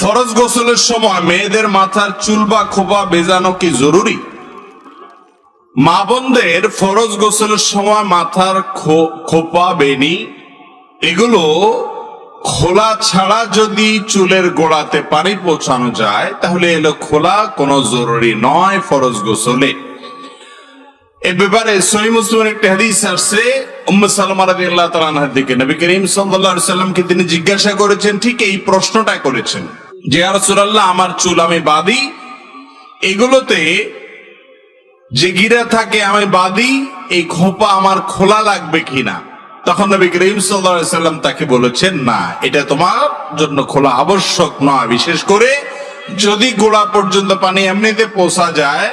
ফরজ গোসলের সময় মেয়েদের মাথার চুল বা খোপা ভেজানো কি জরুরি? মা বোনদের ফরজ গোসলের সময় মাথার খোপা বেনি এগুলো খোলা ছাড়া যদি চুলের গোড়াতে পানি পৌঁছানো যায় তাহলে এলো খোলা, কোনো জরুরি নয় ফরজ গোসলে। এ ব্যাপারে সহিহ মুসলিমের একটি হাদিস আসছে, উম্মে সালামা রাদিয়াল্লাহু তাআলা আনহা থেকে নবী করিম সাল্লাল্লাহু আলাইহি সাল্লামকে তিনি জিজ্ঞাসা করেছেন, ঠিক এই প্রশ্নটা করেছেন যে ইয়া রাসূলুল্লাহ, আমার চুল আমি বাঁধি, এগুলোতে যে গিরা থাকে আমি বাঁধি, এই খোপা আমার খোলা লাগবে কিনা? তখন নবী করিম সাল্লাল্লাহু আলাইহি সাল্লাম তাকে বলেছেন, না, এটা তোমার জন্য খোলা আবশ্যক নয়। বিশেষ করে যদি গোড়া পর্যন্ত পানি এমনিতে পৌঁছা যায়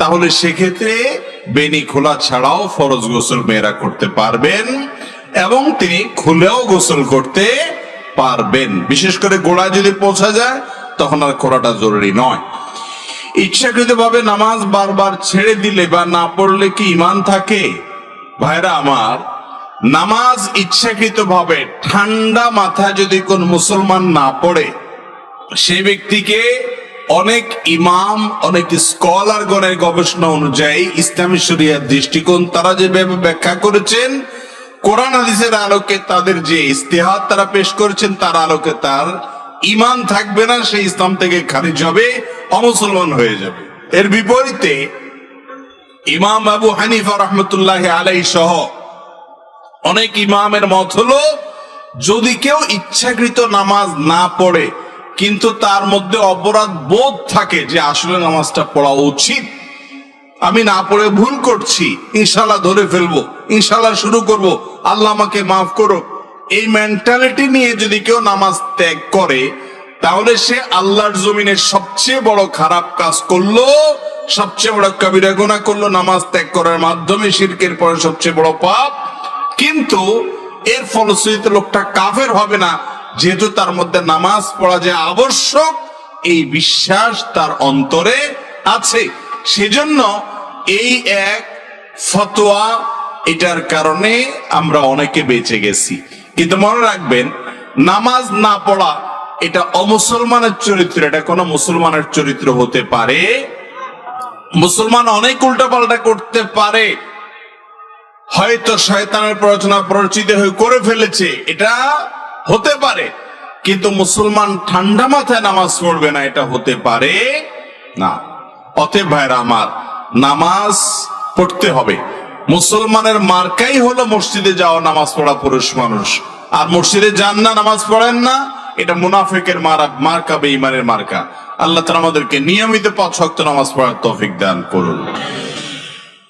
তাহলে সেক্ষেত্রে বেনি খোলা ছাড়াও ফরজ গোসল মেয়েরা করতে পারবেন এবং তিনি খুলেও গোসল করতে পারবেন। বিশেষ করে গোড়া যদি পৌঁছা যায় তখন আর খোলাটা জরুরি নয়। ইচ্ছাকৃতভাবে নামাজ বারবার ছেড়ে দিলে বা না পড়লে কি ঈমান থাকে? ভাইরা আমার, নামাজ ইচ্ছাকৃতভাবে ঠান্ডা মাথায় যদি কোন মুসলমান না পড়ে, সেই ব্যক্তিকে অনেক ইমাম, অনেক স্কলারগণের গবেষণা অনুযায়ী ইসলামী শরিয়ার দৃষ্টিকোণ তারা যেভাবে ব্যাখ্যা করেছেন, কোরআন হাদিসের আলোকে তাদের যে ইস্তেহাদ তারা পেশ করেছেন, তার আলোকে তার ঈমান থাকবে না, সেই ইসলাম থেকে খারিজ হবে, অমুসলমান হয়ে যাবে। এর বিপরীতে ইমাম আবু হানিফা রাহমাতুল্লাহি আলাইহি সহ অনেক ইমামের মত হলো, যদি কেউ ইচ্ছাকৃত নামাজ না পড়ে কিন্তু তার মধ্যে অপরাধ বোধ থাকে যে আসলে নামাজটা পড়া উচিত, আমি না পড়ে ভুল করছি, ইনশাল্লাহ ধরে ফেলবো, ইনশাল্লাহ শুরু করব, আল্লাহ আমাকে মাফ করো, এই মেন্টালিটি নিয়ে যদি কেউ নামাজ ত্যাগ করে তাহলে সে আল্লাহর জমিনের সবচেয়ে বড় খারাপ কাজ করলো, সবচেয়ে বড় কবিরা গুনাহ করলো। নামাজ ত্যাগ করার মাধ্যমে শিরকের পরে সবচেয়ে বড় পাপ। কিন্তু এর ফলশ্রুতিতে লোকটা কাফের হবে না, যেহেতু তার মধ্যে নামাজ পড়া যে আবশ্যক এই বিশ্বাস তার অন্তরে আছে। সেজন্য এই এক ফতোয়া, এটার কারণে আমরা অনেকে বেঁচে গেছি। কিন্তু মনে রাখবেন, নামাজ না পড়া এটা অমুসলমানের চরিত্র, এটা কোন মুসলমানের চরিত্র হতে পারে? মুসলমান অনেক উল্টাপাল্টা করতে পারে, হয়তো শয়তানের প্ররোচনা প্ররোচিত হয়ে করে ফেলেছে, এটা হতে পারে, কিন্তু মুসলমান ঠান্ডা মাথায় নামাজ পড়বে না, এটা হতে পারে না। অতএব ভাইরা আমার, নামাজ পড়তে হবে। মুসলমানের মার্কাই হলো মসজিদে যাওয়া, নামাজ পড়া পুরুষ মানুষ। আর মসজিদে যান না, নামাজ পড়েন না, এটা মুনাফিকের মার্কা, বেঈমানের মার্কা। আল্লাহ তাআলা আমাদেরকে নিয়মিত 5 ওয়াক্ত নামাজ পড়ার তৌফিক দান করুন।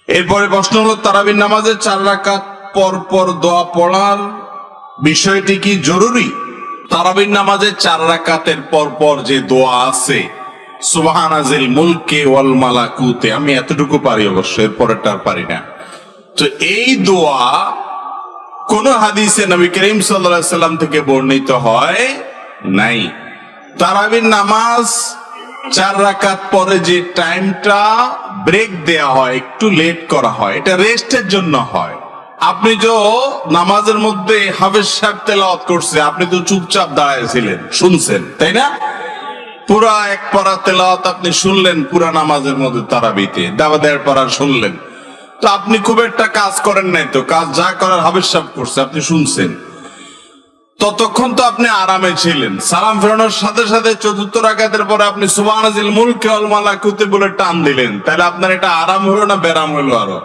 এরপরে প্রশ্ন হলো, তারাবির নামাজে 4 রাকাত পর পর দোয়া পড়ার বিষয়টি কি জরুরি? তারাবির নামাজে 4 রাকাতের পর পর যে দোয়া আছে, সুবহানাজিল মুলকে ওয়াল মালাকুতে, আমি এতটুকু পারি, অবশ্য এর পরেরটা পারি না। তো এই দোয়া কোন হাদিসে নবী করিম সাল্লাল্লাহু আলাইহি সাল্লাম থেকে বর্ণিত হয় নাই। তারাবির নামাজ 4 রাকাত পরে যে টাইমটা ব্রেক দেয়া হয়, একটু লেট করা হয়, এটা রেস্টের জন্য হয়। আপনি যে নামাজের মধ্যে হাফেজ সাহেব তেলাওয়াত করছে, আপনি তো চুপচাপ দাঁড়াইছিলেন, শুনছেন, তাই না? পুরা এক পারা তেলাওয়াত আপনি শুনলেন পুরা নামাজের মধ্যে, তারাবিতে 1.5 পারা শুনলেন, তো আপনি খুব একটা কাজ করেন নাই, তো কাজ যা করার হাফেজ সাহেব করছে আপনি শুনছেন, ততক্ষণ তো আপনি আরামে ছিলেন। সালাম ফেরানোর সাথে সাথে 4র্থ রাকাতের পরে আপনি সুবহানাজিল মুলকে ওয়াল মালাকুতে বলে টান দিলেন, তাহলে আপনার এটা আরাম হলো না বেরাম হলো? আরো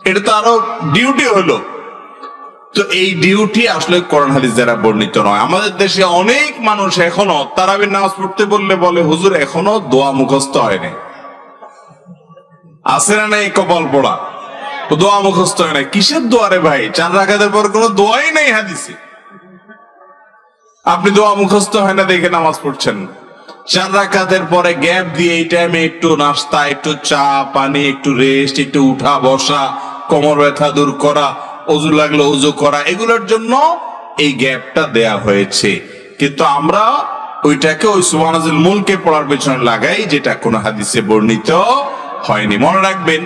এটা তো আরো ডিউটি হলো। তো এই ডিউটি আসলে কোরআন হাদিস দ্বারা বর্ণিত নয়। আমাদের দেশে অনেক মানুষ এখনো তারাবির নামাজ পড়তে বললে বলে, হুজুর এখনো দোয়া মুখস্থ হয়নি। আছে না নাই কপাল পোড়া, দোয়া মুখস্থ হয় না? কিসের দোয়া রে ভাই? 4 রাকাতের পর কোনো দোয়াই নেই হাদিসে। আপনি দোয়া মুখস্থ হয় না দেখে নামাজ পড়ছেন। 4 রাকাতের পরে গ্যাপ দিয়ে এই টাইমে একটু নাস্তা, একটু চা পানি, একটু রেস্ট, একটু উঠা বসা, কোমর ব্যথা দূর করা, ওযু লাগলে ওযু করা, এগুলোর জন্য এই গ্যাপটা দেয়া হয়েছে। কিন্তু আমরা ওইটাকে ওই সুবহানাজিল মুলকে পড়ার পেছনে লাগাই, যেটা কোন হাদিসে বর্ণিত হয়নি। মনে রাখবেন,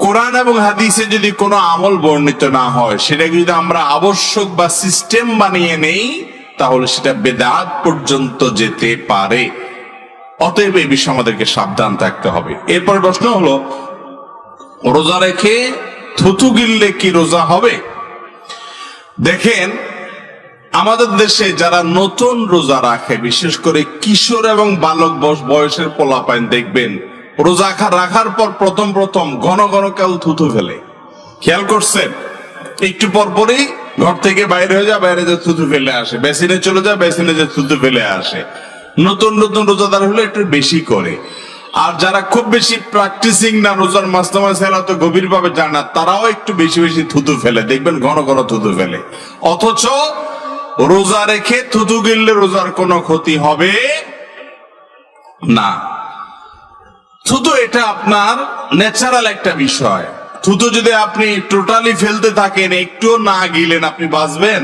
কোরআন এবং হাদিসে যদি কোনো আমল বর্ণিত না হয়, সেটাকে যদি আমরা আবশ্যক বা সিস্টেম বানিয়ে নেই, তাহলে সেটা বেদাত পর্যন্ত যেতে পারে। অতএব এই বিষয়ে আমাদেরকে সাবধান থাকতে হবে। এরপর প্রশ্ন হলো, রোজা রেখে থুতু গিললে কি রোজা হবে? দেখেন, আমাদের দেশে যারা নতুন রোজা রাখে, বিশেষ করে কিশোর এবং বালক বয়সের পোলাপাইন, দেখবেন রোজা রাখার পর প্রথম ঘন ঘন কেউ থুতু ফেলে। খেয়াল করছেন? একটু পরপরই ঘর থেকে বাইরে হয়ে যায়, বাইরে যে থুতু ফেলে আসে, বেসিনে চলে যায়, বেসিনে যে থুতু ফেলে আসে। নতুন রোজাদার হলে একটু বেশি করে। আর যারা খুব বেশি প্র্যাকটিসিং না, রোজার মাস্টারমাইজ খেলা তো গভীর ভাবে জানা, তারাও একটু বেশি বেশি থুতু ফেলে, দেখবেন ঘন ঘন থুতু ফেলে। অথচ রোজা রেখে থুতু গিললে রোজার কোনো ক্ষতি হবে না। থুতু এটা আপনার ন্যাচারাল একটা বিষয়। থুতু যদি আপনি টোটালি ফেলতে থাকেন, একটুও না গিলেন, আপনি বাঁচবেন?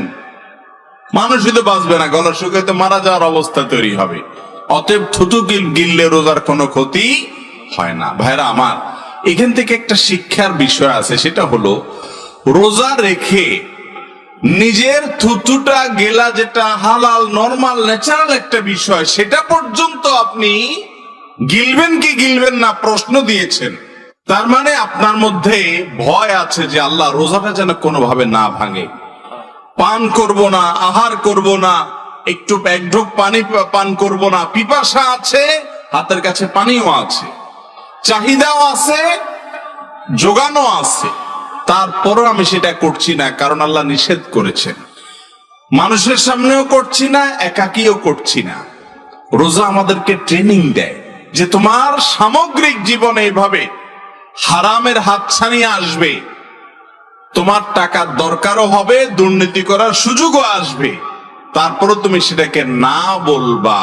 মানুষই তো বাঁচবে না, গলা শুকাইতে মারা যাওয়ার অবস্থা তৈরি হবে। অতএব থুতু গিললে রোজার কোনো ক্ষতি হয় না। ভাইরা আমার, এখান থেকে একটা শিক্ষার বিষয় আছে, সেটা হলো রোজা রেখে নিজের থুতুটা গেলা, যেটা হালাল নরমাল ন্যাচারাল একটা বিষয়, সেটা পর্যন্ত আপনি গিলবেন কি গিলবেন না প্রশ্ন দিয়েছেন। তার মানে আপনার মধ্যে ভয় আছে যে আল্লাহ রোজাটা যেন কোনোভাবে না ভাঙে। পান করব না, আহার করব না, একটু এক ঢোক পানি পান করব না, পিপাসা আছে, হাতের কাছে পানিও আছে, চাহিদাও আছে, যোগানো আছে, তারপরও আমি সেটা করছি না, কারণ আল্লাহ নিষেধ করেছেন। মানুষের সামনেও করছি না, একাকীও করছি না। রোজা আমাদেরকে ট্রেনিং দেয় যে তোমার সামগ্রিক জীবনে এইভাবে হারামের হাতছানি আসবে, তোমার টাকার দরকারও হবে, দুর্নীতি করার সুযোগও আসবে, তারপরও তুমি সেটাকে না বলবা।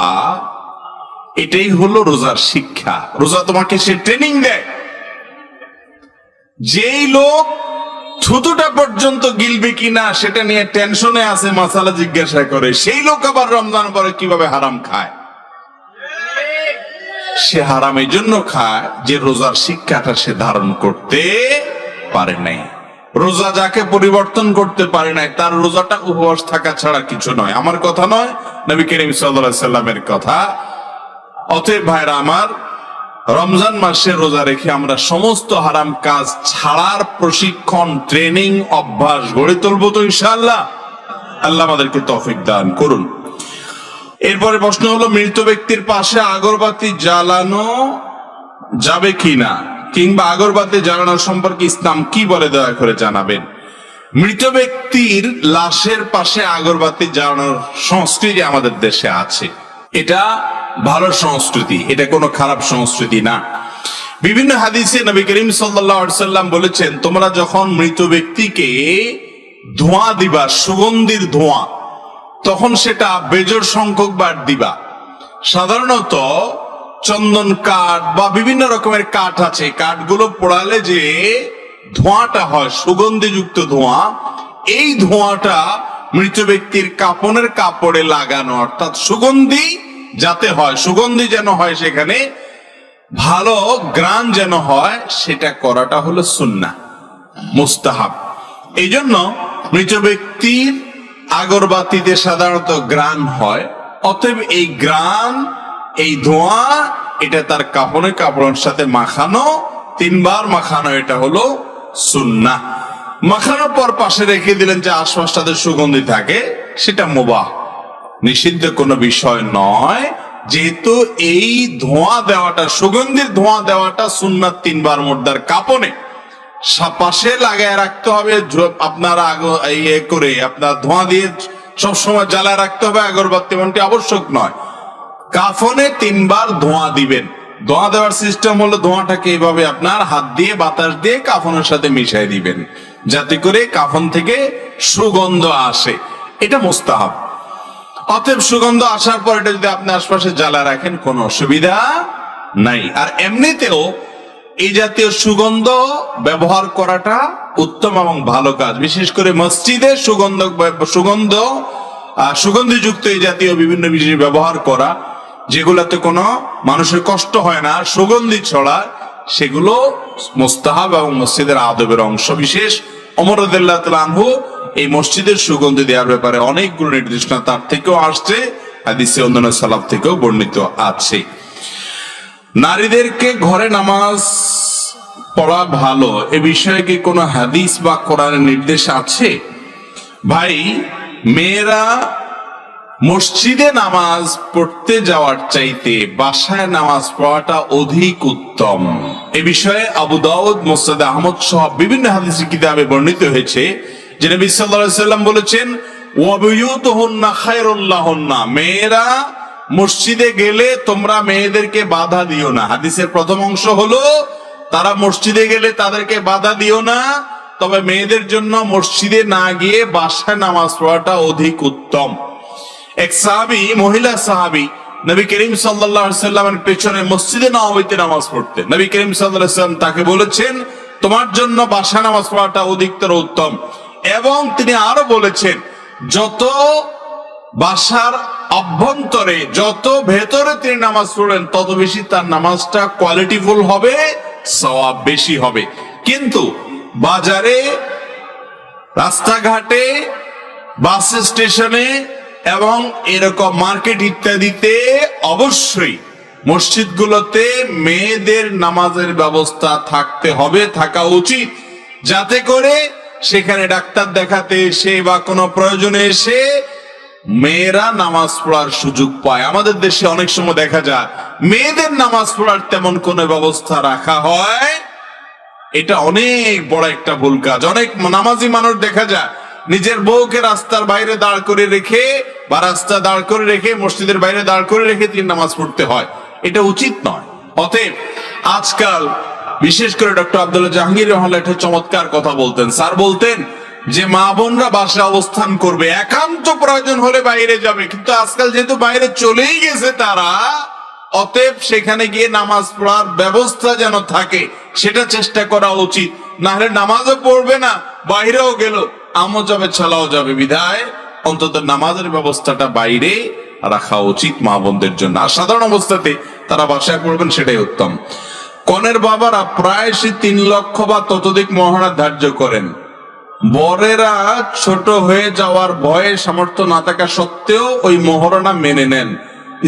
এটাই হলো রোজার শিক্ষা। রোজা তোমাকে সে ট্রেনিং দেয়। যেই লোক থুতুটা পর্যন্ত গিলবে কিনা সেটা নিয়ে টেনশনে আছে, মাসালা জিজ্ঞাসা করে, সেই লোক আবার রমজান পরে কিভাবে হারাম খায়? সে হারাম এই জন্য খায় যে রোজার শিক্ষাটা সে ধারণ করতে পারে নাই। রোজা যাকে পরিবর্তন করতে পারে নাই, তার রোজাটা উপবাস থাকা ছাড়া কিছু নয়। আমার কথা নয়, নবী করিম সাল্লাল্লাহু আলাইহি সাল্লামের কথা। অতএব ভাইরা আমার, রমজান মাসে রোজা রেখে আমরা সমস্ত হারাম কাজ ছাড়ার প্রশিক্ষণ, ট্রেনিং, অভ্যাস গড়ে তুলবো তো ইনশাআল্লাহ। আল্লাহ আমাদেরকে তৌফিক দান করুন। এরপরে প্রশ্ন হলো, মৃত ব্যক্তির পাশে আগরবাতি জ্বালানো যাবে কিনা, কিংবা আগরবাতি জ্বালানো সম্পর্কে ইসলাম কি বলে, দয়া করে জানাবেন। মৃত ব্যক্তির লাশের পাশে আগরবাতি জ্বালানোর সংস্কৃতি আমাদের দেশে আছে। এটা ভালো সংস্কৃতি, এটা কোনো খারাপ সংস্কৃতি না। বিভিন্ন হাদিসে নবী করিম সাল্লাল্লাহু আলাইহি সাল্লাম বলেছেন, তোমরা যখন মৃত ব্যক্তিকে ধোঁয়া দিবা, সুগন্ধির ধোঁয়া, তখন সেটা বেজোড় সংখ্যক বার দিবা। সাধারণত চন্দন কাঠ বা বিভিন্ন রকমের কাঠ আছে, কাঠগুলো পোড়ালে যে ধোঁয়াটা হয়, সুগন্ধিযুক্ত ধোঁয়া, এই ধোঁয়াটা মৃত ব্যক্তির কাফনের কাপড়ে লাগানো, অর্থাৎ সুগন্ধি যাতে হয়, সুগন্ধি যেন হয়, সেখানে ভালো গ্রান যেন হয়, সেটা করাটা হলো সুন্নাহ, মুস্তাহাব। এই জন্য মৃত ব্যক্তির আগরবাতিতে সাধারণত গ্রান হয়। অতএব এই গ্রান, এই ধোঁয়া, এটা তার কাফনের কাপড়ের সাথে মাখানো, 3 বার মাখানো, এটা হলো সুন্নাহ। মাখানোর পর পাশে রেখে দিলেন যে আশপাশটাতে সুগন্ধি থাকে, সেটা মুবাহ, নিষিদ্ধ কোনো বিষয় নয়। যেহেতু এই ধোঁয়া দেওয়াটা, সুগন্ধির ধোঁয়া দেওয়াটা সুন্নাত, 3 বার মুর্দার কাপনে পাশে লাগায় রাখতে হবে। আপনারা ইয়ে করে আপনার ধোঁয়া দিয়ে সবসময় জ্বালায় রাখতে হবে, আগরবাতি মনটি আবশ্যক নয়। কাফনে 3 বার ধোঁয়া দিবেন। ধোঁয়া দেওয়ার সিস্টেম হলো, ধোঁয়াটাকে এইভাবে আপনার হাত দিয়ে বাতাস দিয়ে কাফনের সাথে মিশাই দিবেন, যাতে করে কাফন থেকে সুগন্ধ আসে। এটা মুস্তাহাব। অতএব সুগন্ধ আসার পর এটা যদি আপনি আশপাশে জ্বালা রাখেন, কোনো অসুবিধা নাই। আর এমনিতেও এই জাতীয় সুগন্ধ ব্যবহার করাটা উত্তম এবং ভালো কাজ। বিশেষ করে মসজিদে সুগন্ধিযুক্ত এই জাতীয় বিভিন্ন জিনিস ব্যবহার করা, যেগুলাতে কোনো মানুষের কষ্ট হয় না, সুগন্ধি ছড়া, সেগুলো মুস্তাহাব এবং মসজিদের আদবের অংশ বিশেষ। ওমর রাদিয়াল্লাহু তাআলা আনহু এই মসজিদের সুগন্ধি দেওয়ার ব্যাপারে অনেকগুলো নির্দেশনা তার থেকেও আসছে, হাদিসে অন্যান্য সালাফ থেকেও বর্ণিত আছে। নারীদেরকে ঘরে নামাজ পড়া ভালো, এ বিষয়ে কি কোনো হাদিস বা কোরআনের নির্দেশ আছে? ভাই, মেয়েরা মসজিদে নামাজ পড়তে যাওয়ার চাইতে বাসায় নামাজ পড়াটা অধিক উত্তম। এ বিষয়ে আবু দাউদ, মুসনাদ আহমদ সহ বিভিন্ন হাদিসের কিতাবে বর্ণিত হয়েছে যে নবী সাল্লাল্লাহু আলাইহি ওয়াসাল্লাম বলেছেন, ওয়া বুয়ুতুহুন্না খায়রুল লাহুন্না, মেয়েরা মসজিদে গেলে তোমরা মেয়েদেরকে বাধা দিও না। হাদিসের প্রথম অংশ হলো তারা মসজিদে গেলে তাদেরকে বাধা দিও না, তবে মেয়েদের জন্য মসজিদে না গিয়ে বাসায় নামাজ পড়াটা অধিক উত্তম। এক সাহাবী, মহিলা সাহাবী, নবী করিম সাল্লাল্লাহু আলাইহি ওয়াসাল্লামের পেছনে মসজিদে নববীতে নামাজ পড়তেন। নবী করিম সাল্লাল্লাহু আলাইহি ওয়াসাল্লাম তাকে বলেছেন, তোমার জন্য বাসায় নামাজ পড়াটা অধিকতর উত্তম। এবং তিনি আরো বলেছেন, যত বাসার অভ্যন্তরে, যত ভেতরে তিনি নামাজ পড়েন, তত বেশি তার নামাজটা কোয়ালিটিফুল হবে, সওয়াব বেশি হবে। কিন্তু বাজারে, রাস্তাঘাটে, বাস স্টেশনে এবং এরকম মার্কেট ইত্যাদিতে অবশ্যই মসজিদগুলোতে মেয়েদের নামাজের ব্যবস্থা থাকতে হবে, থাকা উচিত, যাতে করে সেখানে ডাক্তার দেখাতে এসে বা কোনো প্রয়োজনে এসে মেয়েরা নামাজ পড়ার সুযোগ পায়। আমাদের দেশে অনেক সময় দেখা যায় মেয়েদের নামাজ পড়ার তেমন কোনো ব্যবস্থা রাখা হয়, এটা অনেক বড় একটা ভুল কাজ। অনেক নামাজি মানুষ দেখা যায় নিজের বউকে রাস্তার বাইরে দাঁড় করে রেখে বা রাস্তা দাঁড় করে রেখে, মসজিদের বাইরে দাঁড় করে রেখে তিনি নামাজ পড়তে হয়, এটা উচিত নয়। অতএব আজকাল বিশেষ করে ডক্টর আব্দুল্লাহ জাহাঙ্গীর রহমানুল্লাহ একটা চমৎকার কথা বলতেন। স্যার বলতেন যে মা বোনরা বাসায় অবস্থান করবে, একান্ত প্রয়োজন হলে বাইরে যাবে, কিন্তু আজকাল যেহেতু বাইরে চলেই গেছে তারা, অতএব সেখানে গিয়ে নামাজ পড়ার ব্যবস্থা যেন থাকে সেটা চেষ্টা করা উচিত। না হলে নামাজও পড়বে না, বাইরেও গেল, আমও যাবে, ছালাও যাবে। বিধায় অন্তত নামাজের ব্যবস্থাটা বাইরে রাখা উচিত মা বোনদের জন্য। আর সাধারণ অবস্থাতে তারা বাসায় পড়বেন, সেটাই উত্তম। কনের বাবারা প্রায়শই 3 লক্ষ বা ততোধিক মহারণা ধার্য করেন। বরেরা ছোট হয়ে যাওয়ার ভয়ে সামর্থ্য না থাকা সত্ত্বেও ওই মহারণা মেনে নেন।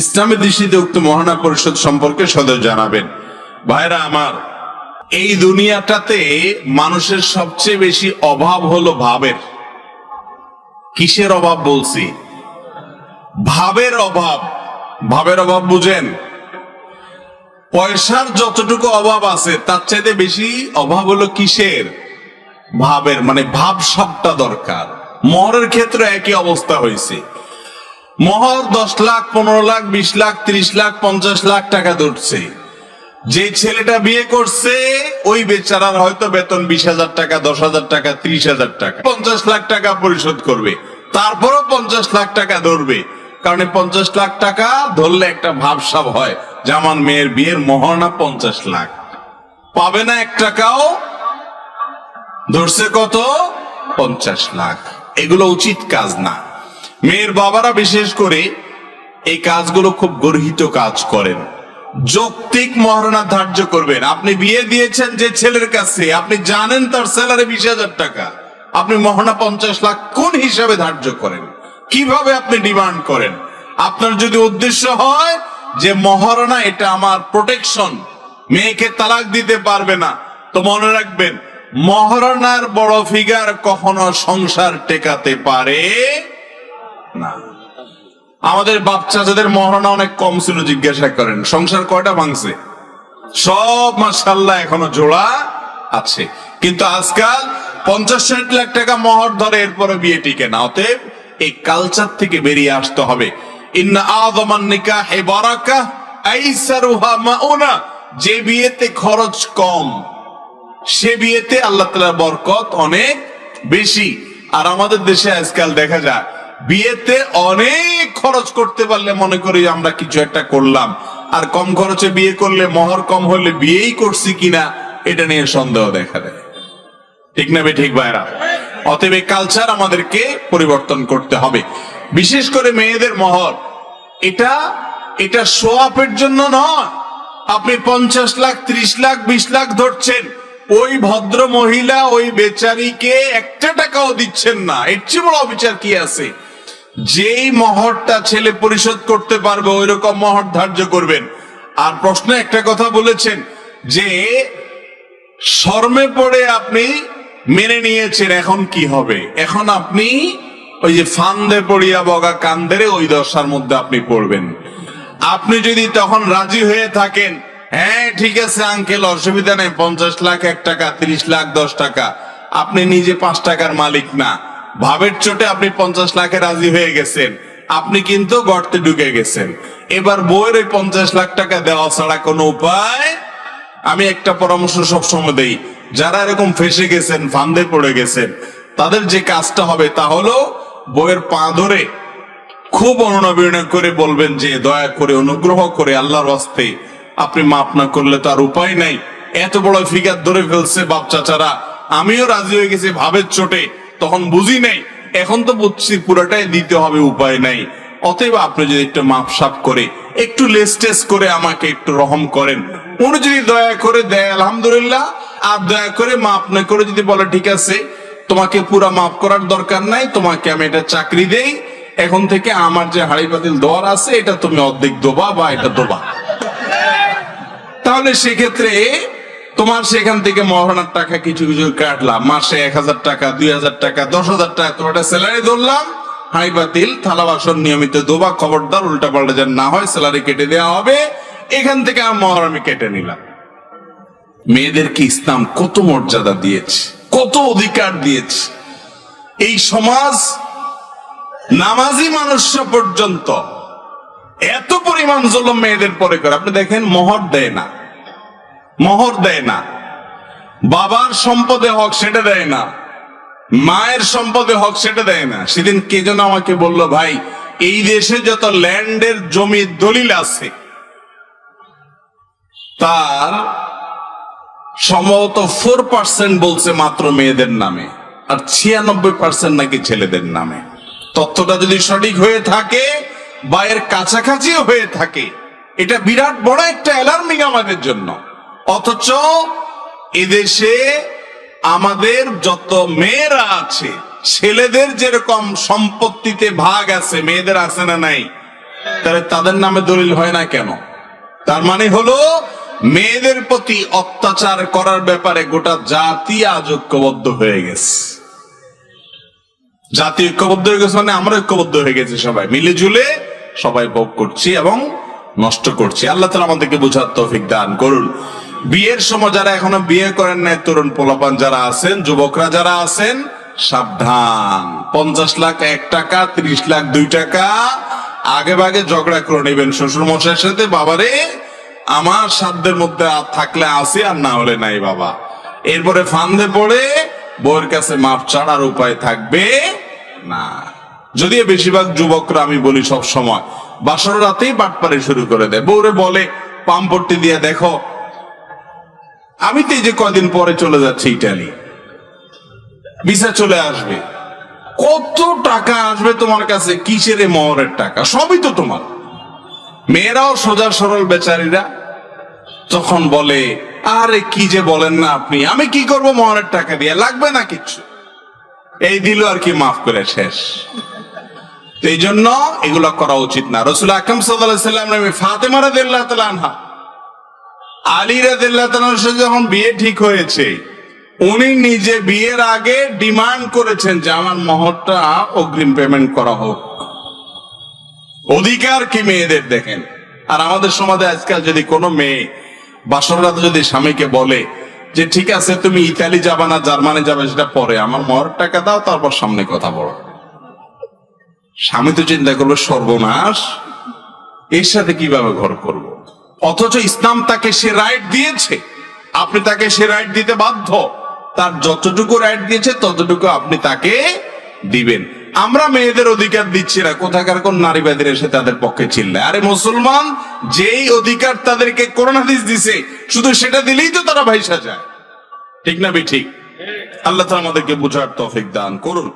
ইসলামের দৃষ্টিতে উক্ত মহারণা পরিশোধ সম্পর্কে সদয় জানাবেন। ভাইরা আমার, এই দুনিয়াটাতে মানুষের সবচেয়ে বেশি অভাব হলো ভাবের। কিসের অভাব বলছি? ভাবের অভাব। ভাবের অভাব বুঝেন? পয়সার যতটুকু অভাব আছে তার চাইতে বেশি অভাব হলো কিসের? ভাবের। মানে ভাব সবটা দরকার। মোহরের ক্ষেত্রে একই অবস্থা হয়েছে। মোহর 10 লাখ, 15 লাখ, 20 লাখ, 30 লাখ, 50 লাখ টাকা ধরছে। যে ছেলেটা বিয়ে করছে ওই বেচারার হয়তো বেতন 20,000 টাকা, 10,000 টাকা, 30,000 টাকা, 50 লাখ টাকা পরিশোধ করবে, তারপরও 50 লাখ টাকা ধরবে। কারণ 50 লাখ টাকা ধরলে একটা ভাবসাব হয় যে আমার মেয়ের বিয়ের মহারণা 50 লাখ, পাবে না 1 টাকাও, ধরছে কত? 50 লাখ। এগুলো উচিত কাজ না। মেয়ের বাবারা বিশেষ করে এই কাজগুলো খুব গর্হিত কাজ করেন। যৌক্তিক মহারণা ধার্য করবেন। আপনি বিয়ে দিয়েছেন যে ছেলের কাছে, আপনি জানেন তার স্যালারি 20,000 টাকা, আপনি মহারণা 50 লাখ কোন হিসাবে ধার্য করেন? কিভাবে আপনি ডিমান্ড করেন? আপনার যদি উদ্দেশ্য হয় যে মহারণা এটা আমার প্রোটেকশন, মেয়েকে তালাক দিতে পারবে না, তো মনে রাখবেন মহারণার বড় ফিগার কখনো সংসার টেকাতে পারে না। আমাদের বাচ্চা যাদের মহারণা অনেক কম ছিল জিজ্ঞাসা করেন সংসার কয়টা ভাঙছে? সব মাশাআল্লাহ এখনো জোড়া আছে। কিন্তু আজকাল 50-60 লাখ টাকা মোহর ধরে, এরপরে বিয়ে টিকে না। অতএব এই কালচার থেকে বেরিয়ে আসতে হবে। ইন্না আযমান নিকাহি বারাকাহ আইসারুহা মাউনা, যে বিয়েতে খরচ কম সে বিয়েতে আল্লাহ তাআলার বরকত অনেক বেশি। আর আমাদের দেশে আজকাল দেখা যায় বিয়েতে অনেক খরচ করতে পারলে মনে করি আমরা কিছু একটা করলাম, আর কম খরচে বিয়ে করলে, মোহর কম হলে বিয়েই করছি কিনা এটা নিয়ে সন্দেহ দেখা দেয়। ঠিক না ঠিক ভাইরা? অতএব এই কালচার আমাদেরকে পরিবর্তন করতে হবে। বিশেষ করে মেয়েদের মোহর, এটা শো আপের জন্য নয়। আপনি 50 লাখ, 30 লাখ, 20 লাখ ধরছেন, ওই ভদ্র মহিলা ওই বেচারিকে একটা টাকাও দিচ্ছেন না। এর চেয়ে বড় অবিচার কি আছে? যেই মহরটা ছেলে পরিশোধ করতে পারবে ওই রকম মহর ধার্য করবেন। আর প্রশ্নে একটা কথা বলেছেন যে শর্মে পড়ে আপনি মেনে নিয়েছেন, এখন কি হবে? এখন আপনি ওই যে ফান্দে পড়িয়া বগা কান্দেরে ওই দশার মধ্যে আপনি পড়বেন। আপনি যদি তখন রাজি হয়ে থাকেন, হ্যাঁ ঠিক আছে আঙ্কেল অসুবিধা নেই, 50 লাখ 1 টাকা, 30 লাখ 10 টাকা, আপনি নিজে 5 টাকার মালিক না, ভাবের চোটে আপনি 50 লাখে রাজি হয়ে গেছেন, আপনি কিন্তু গর্তে ঢুকে গেছেন। এবার বউয়ের ওই 50 লাখ টাকা দেওয়া ছাড়া কোনো উপায়। আমি একটা পরামর্শ সবসময় দেই, যারা এরকম ফেসে গেছেন, ফান্দে পড়ে গেছেন, তাদের যে কাজটা হবে তা হলো বউয়ের পা ধরে খুব অনুনয় করে বলবেন যে দয়া করে অনুগ্রহ করে আল্লাহর হস্তে আপনি মাফ না করলে তো আর উপায় নাই। এত বড় ফিগার ধরে ফেলছে বাপ চাচারা, আমিও রাজি হয়ে গেছি ভাবের চোটে, তখন বুঝি নাই, এখন তো বুঝছি পুরোটাই দিতে হবে, উপায় নাই। অতএব আপনি যদি একটু মাপ সাপ করে একটু লেস্টেস করে আমাকে একটু রহম করেন। উনি যদি দয়া করে দেয় আলহামদুলিল্লাহ, আর দয়া করে মাপ না করে যদি বলে ঠিক আছে তোমাকে পুরা মাফ করার দরকার নাই, তোমাকে আমি এটা চাকরি দেই, এখন থেকে আমার যে হাড়ি পাতিল দেওয়ার আছে এটা তুমি অর্ধেক দোবা বা এটা দোবা, তাহলে সেক্ষেত্রে তোমার সেখান থেকে মহারণার টাকা কিছু কিছু কাটলাম, মাসে 1000 টাকা 2000 টাকা 10,000 টাকা তোমার স্যালারি ধরলাম, হাঁড়ি পাতিল থালা বাসন নিয়মিত দোবা, খবরদার উল্টা পাল্টা যেন না হয়, স্যালারি কেটে দেওয়া হবে, এখান থেকে আমার মহর আমি কেটে নিলাম। মেয়েদেরকে ইসলাম কত মর্যাদা দিয়েছে, কত অধিকার দিয়েছে। এই সমাজ নামাজি মানুষরা পর্যন্ত এত পরিমাণ জুলুম মেয়েদের পরে করে। আপনি দেখেন মোহর দেয় না, মোহর দেয় না, বাবার সম্পদে হক সেটা দেয় না, মায়ের সম্পদে হক সেটা দেয় না। সেদিন কে যেন আমাকে বলল, ভাই এই দেশে যত ল্যান্ডের জমির দলিল আছে তার সম্ভবত 4% বলছে মাত্র মেয়েদের নামে, আর 96% নাকি ছেলেদের নামে। তথ্যটা যদি সঠিক হয়ে থাকে বা এর কাছাকাছিও হয়ে থাকে, এটা বিরাট বড় একটা অ্যালার্মিং আমাদের জন্য। অথচ এদেশে আমাদের যত মেয়েরা আছে, ছেলেদের যেরকম সম্পত্তিতে ভাগ আছে মেয়েদের আছে না নাই, তাহলে তাদের নামে দলিল হয় না কেন? তার মানে হলো মেয়েদের প্রতি অত্যাচার করার ব্যাপারে গোটা জাতি আজ ঐক্যবদ্ধ হয়ে গেছে। জাতি ঐক্যবদ্ধ হয়ে গেছে মানে আমরা ঐক্যবদ্ধ হয়ে গেছি, সবাই মিলে ঝুলে সবাই ভোগ করছি এবং নষ্ট করছি। আল্লাহ তাআলা আমাদেরকে বোঝার তৌফিক দান করুন। বিয়ের সময় যারা এখনো বিয়ে করেন নাই, তরুণ পোলাপান যারা আছেন, যুবকরা যারা আছেন, সাবধান। 50 লাখ 1 টাকা, 30 লাখ 2 টাকা আগে ভাগে ঝগড়া করে নেবেন শ্বশুর মশাইয়ের সাথে, বাবারে আমার সাধ্যের মধ্যে থাকলে আসি আর না হলে নাই বাবা। এরপরে ফান্দে পড়ে বউয়ের কাছে মাপ ছাড়ার উপায় থাকবে না। যদিও বেশিরভাগ যুবকরা আমি বলি সব সময় বাসর রাতেই বাটপারি শুরু করে দেয়, বউরে বলে পাম্পট্টি দিয়ে দেখো আমি তো এই যে কয়দিন পরে চলে যাচ্ছি ইটালি, ভিসা চলে আসবে, কত টাকা আসবে তোমার কাছে, কিসের মহরের টাকা, সবই তো তোমার। মেয়েরাও সোজা সরল বেচারীরা তখন বলে আরে কি যে বলেন না আপনি, আমি কি করব মহরের টাকা দিয়ে, লাগবে না কিচ্ছু, এই দিল আর কি মাফ করে শেষ। এই জন্য এগুলো করা উচিত না। রাসূল আকরাম সাল্লাল্লাহু আলাইহি ওয়াসাল্লাম ফাতেমা রাদিয়াল্লাহু তাআলা আনহা, আলী রাদিয়াল্লাহু তাআলার সাথে যখন বিয়ে ঠিক হয়েছে, উনি নিজে বিয়ের আগে ডিমান্ড করেছেন যে আমার মহরটা অগ্রিম পেমেন্ট করা হোক। অধিকার কি মেয়েদের দেখেন। আর আমাদের সমাজে আজকাল যদি কোনো মেয়ে বাসর রাতে যদি স্বামীকে বলে যে ঠিক আছে তুমি ইতালি যাবা না জার্মানি যাবে সেটা পরে, আমার মহরের টাকা দাও তারপর সামনে কথা বলো, স্বামী তো চিন্তা করবে সর্বনাশ, এর সাথে কিভাবে ঘর করব। অথচ ইসলাম তাকে সে রাইট দিয়েছে, আপনি তাকে সে রাইট দিতে বাধ্য। তার যতটুকু রাইট দিয়েছে ততটুকু আপনি তাকে দিবেন। আমরা মেয়েদের অধিকার দিচ্ছি না, কোথাকার কোন নারীবাদীর এসে তাদের পক্ষে চিল্লায়। আরে মুসলমান যেই অধিকার তাদেরকে কোরআন হাদিস দিছে শুধু সেটা দিলেই তো তারা ভাইসা যায়, ঠিক না? ঠিক। আল্লাহ তাআলা আমাদেরকে বুঝার তৌফিক দান করুন।